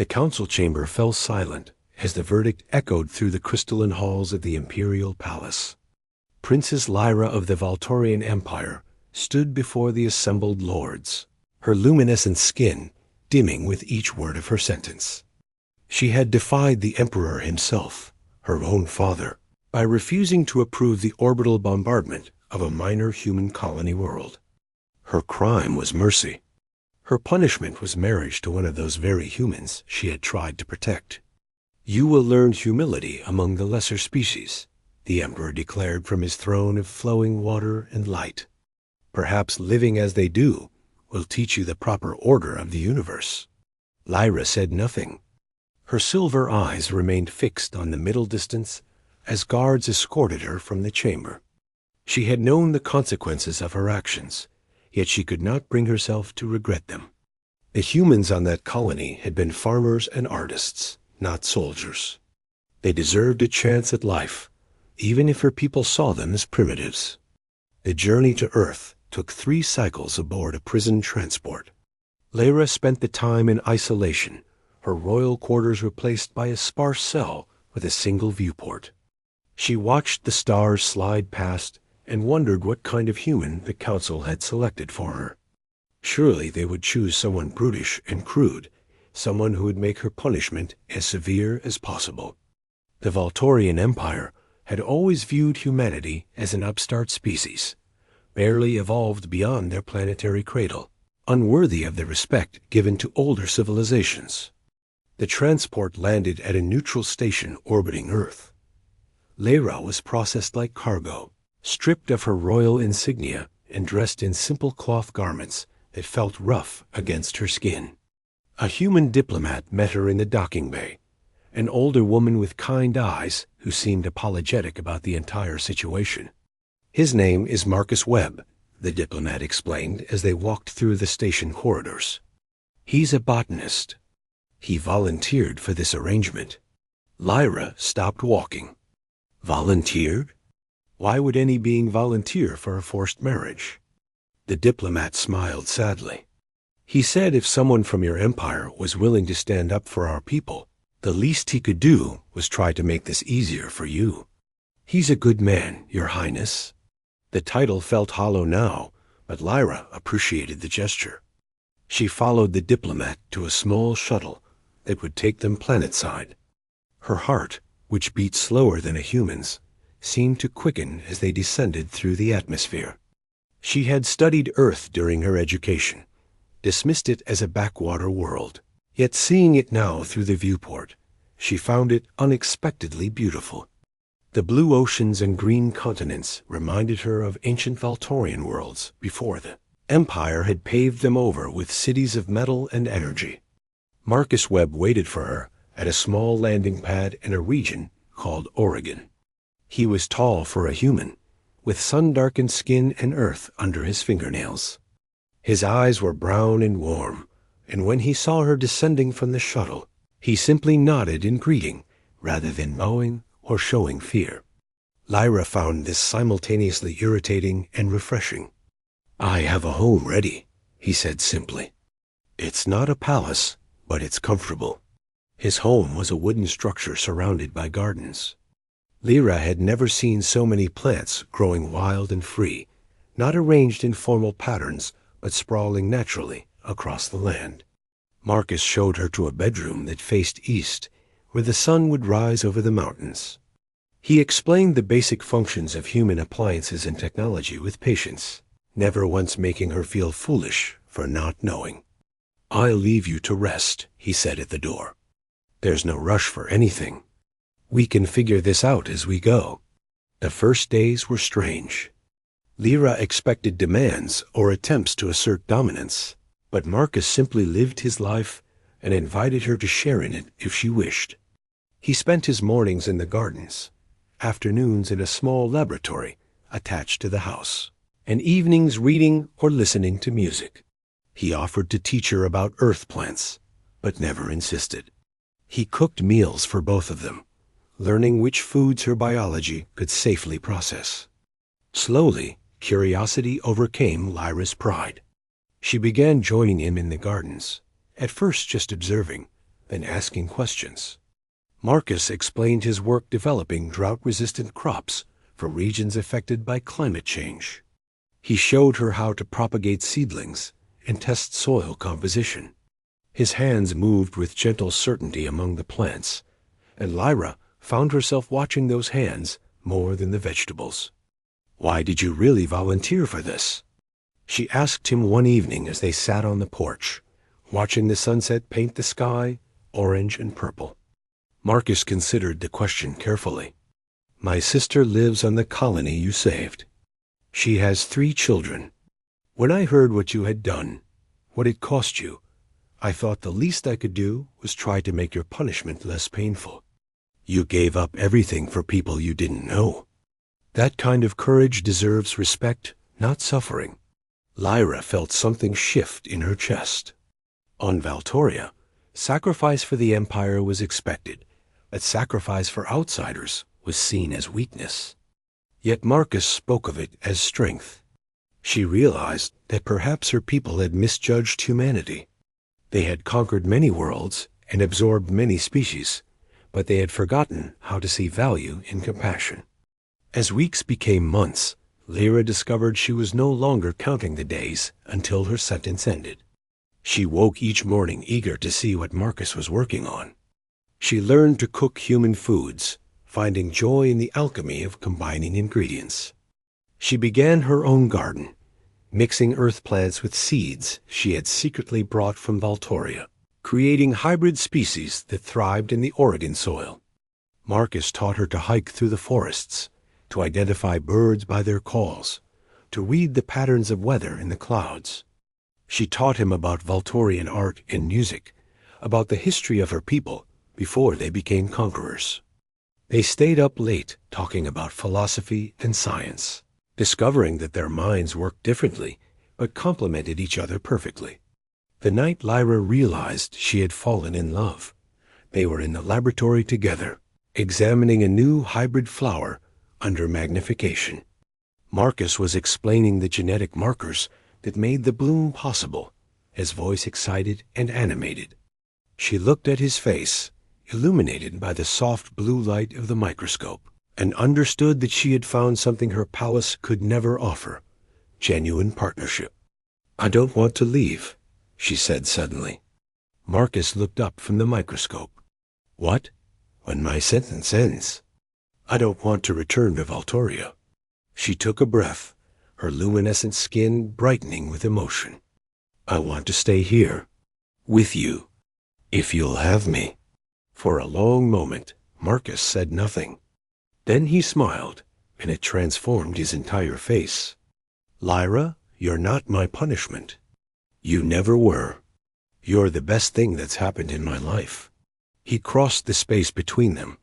The council chamber fell silent as the verdict echoed through the crystalline halls of the imperial palace. Princess Lyra of the Valtorian Empire stood before the assembled lords, her luminescent skin dimming with each word of her sentence. She had defied the emperor himself, her own father, by refusing to approve the orbital bombardment of a minor human colony world. Her crime was mercy. Her punishment was marriage to one of those very humans she had tried to protect. "You will learn humility among the lesser species," the emperor declared from his throne of flowing water and light. "Perhaps living as they do will teach you the proper order of the universe." Lyra said nothing. Her silver eyes remained fixed on the middle distance as guards escorted her from the chamber. She had known the consequences of her actions, yet she could not bring herself to regret them. The humans on that colony had been farmers and artists, not soldiers. They deserved a chance at life, even if her people saw them as primitives. The journey to Earth took 3 cycles aboard a prison transport. Lyra spent the time in isolation, her royal quarters replaced by a sparse cell with a single viewport. She watched the stars slide past and wondered what kind of human the council had selected for her. Surely they would choose someone brutish and crude, someone who would make her punishment as severe as possible. The Valtorian Empire had always viewed humanity as an upstart species, barely evolved beyond their planetary cradle, unworthy of the respect given to older civilizations. The transport landed at a neutral station orbiting Earth. Lyra was processed like cargo, stripped of her royal insignia and dressed in simple cloth garments that felt rough against her skin. A human diplomat met her in the docking bay, an older woman with kind eyes who seemed apologetic about the entire situation. "His name is Marcus Webb," the diplomat explained as they walked through the station corridors. "He's a botanist. He volunteered for this arrangement." Lyra stopped walking. Volunteered? Why would any being volunteer for a forced marriage? The diplomat smiled sadly. "He said if someone from your empire was willing to stand up for our people, the least he could do was try to make this easier for you. He's a good man, Your Highness." The title felt hollow now, but Lyra appreciated the gesture. She followed the diplomat to a small shuttle that would take them planetside. Her heart, which beat slower than a human's, seemed to quicken as they descended through the atmosphere. She had studied Earth during her education, dismissed it as a backwater world. Yet seeing it now through the viewport, she found it unexpectedly beautiful. The blue oceans and green continents reminded her of ancient Valtorian worlds before the Empire had paved them over with cities of metal and energy. Marcus Webb waited for her at a small landing pad in a region called Oregon. He was tall for a human, with sun-darkened skin and earth under his fingernails. His eyes were brown and warm, and when he saw her descending from the shuttle, he simply nodded in greeting rather than bowing or showing fear. Lyra found this simultaneously irritating and refreshing. "I have a home ready," he said simply. "It's not a palace, but it's comfortable." His home was a wooden structure surrounded by gardens. Lyra had never seen so many plants growing wild and free, not arranged in formal patterns, but sprawling naturally across the land. Marcus showed her to a bedroom that faced east, where the sun would rise over the mountains. He explained the basic functions of human appliances and technology with patience, never once making her feel foolish for not knowing. "I'll leave you to rest," he said at the door. "There's no rush for anything. We can figure this out as we go." The first days were strange. Lyra expected demands or attempts to assert dominance, but Marcus simply lived his life and invited her to share in it if she wished. He spent his mornings in the gardens, afternoons in a small laboratory attached to the house, and evenings reading or listening to music. He offered to teach her about earth plants, but never insisted. He cooked meals for both of them, learning which foods her biology could safely process. Slowly, curiosity overcame Lyra's pride. She began joining him in the gardens, at first just observing, then asking questions. Marcus explained his work developing drought-resistant crops for regions affected by climate change. He showed her how to propagate seedlings and test soil composition. His hands moved with gentle certainty among the plants, and Lyra found herself watching those hands more than the vegetables. "Why did you really volunteer for this?" she asked him one evening as they sat on the porch, watching the sunset paint the sky orange and purple. Marcus considered the question carefully. "My sister lives on the colony you saved. She has 3 children. When I heard what you had done, what it cost you, I thought the least I could do was try to make your punishment less painful. You gave up everything for people you didn't know. That kind of courage deserves respect, not suffering." Lyra felt something shift in her chest. On Valtoria, sacrifice for the Empire was expected, but sacrifice for outsiders was seen as weakness. Yet Marcus spoke of it as strength. She realized that perhaps her people had misjudged humanity. They had conquered many worlds and absorbed many species, but they had forgotten how to see value in compassion. As weeks became months, Lyra discovered she was no longer counting the days until her sentence ended. She woke each morning eager to see what Marcus was working on. She learned to cook human foods, finding joy in the alchemy of combining ingredients. She began her own garden, mixing earth plants with seeds she had secretly brought from Valtoria, creating hybrid species that thrived in the Oregon soil. Marcus taught her to hike through the forests, to identify birds by their calls, to read the patterns of weather in the clouds. She taught him about Valtorian art and music, about the history of her people before they became conquerors. They stayed up late talking about philosophy and science, discovering that their minds worked differently but complemented each other perfectly. The night Lyra realized she had fallen in love, they were in the laboratory together, examining a new hybrid flower under magnification. Marcus was explaining the genetic markers that made the bloom possible, his voice excited and animated. She looked at his face, illuminated by the soft blue light of the microscope, and understood that she had found something her palace could never offer: genuine partnership. "I don't want to leave," she said suddenly. Marcus looked up from the microscope. "What?" "When my sentence ends. I don't want to return to Valtoria." She took a breath, her luminescent skin brightening with emotion. "I want to stay here, with you, if you'll have me." For a long moment, Marcus said nothing. Then he smiled, and it transformed his entire face. "Lyra, you're not my punishment. You never were. You're the best thing that's happened in my life." He crossed the space between them,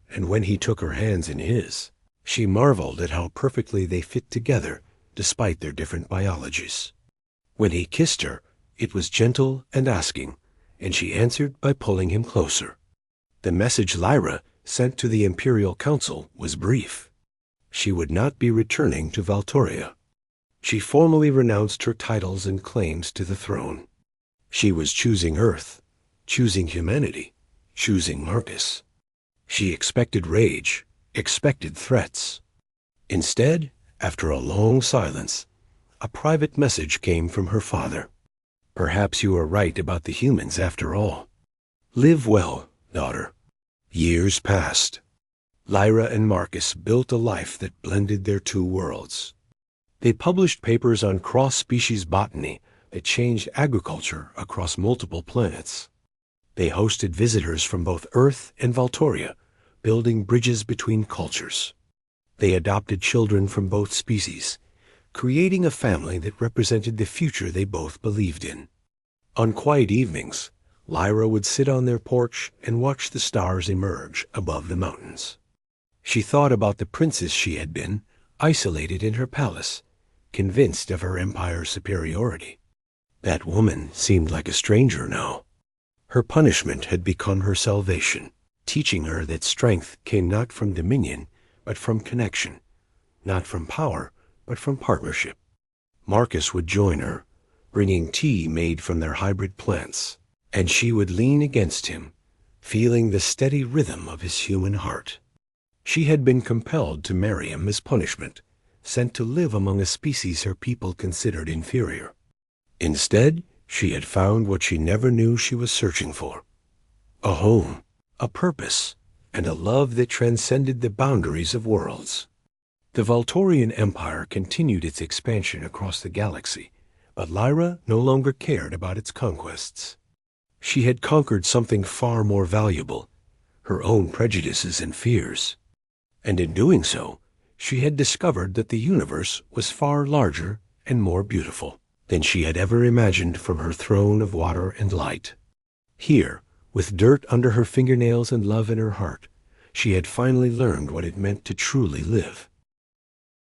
and when he took her hands in his, she marveled at how perfectly they fit together despite their different biologies. When he kissed her, it was gentle and asking, and she answered by pulling him closer. The message Lyra sent to the Imperial Council was brief. She would not be returning to Valtoria. She formally renounced her titles and claims to the throne. She was choosing Earth, choosing humanity, choosing Marcus. She expected rage, expected threats. Instead, after a long silence, a private message came from her father. "Perhaps you are right about the humans after all. Live well, daughter." Years passed. Lyra and Marcus built a life that blended their 2 worlds. They published papers on cross-species botany that changed agriculture across multiple planets. They hosted visitors from both Earth and Valtoria, building bridges between cultures. They adopted children from both species, creating a family that represented the future they both believed in. On quiet evenings, Lyra would sit on their porch and watch the stars emerge above the mountains. She thought about the princess she had been, isolated in her palace, convinced of her empire's superiority. That woman seemed like a stranger now. Her punishment had become her salvation, teaching her that strength came not from dominion, but from connection, not from power, but from partnership. Marcus would join her, bringing tea made from their hybrid plants, and she would lean against him, feeling the steady rhythm of his human heart. She had been compelled to marry him as punishment, sent to live among a species her people considered inferior. Instead, she had found what she never knew she was searching for: a home, a purpose, and a love that transcended the boundaries of worlds. The Valtorian Empire continued its expansion across the galaxy, but Lyra no longer cared about its conquests. She had conquered something far more valuable: her own prejudices and fears. And in doing so, she had discovered that the universe was far larger and more beautiful than she had ever imagined from her throne of water and light. Here, with dirt under her fingernails and love in her heart, she had finally learned what it meant to truly live.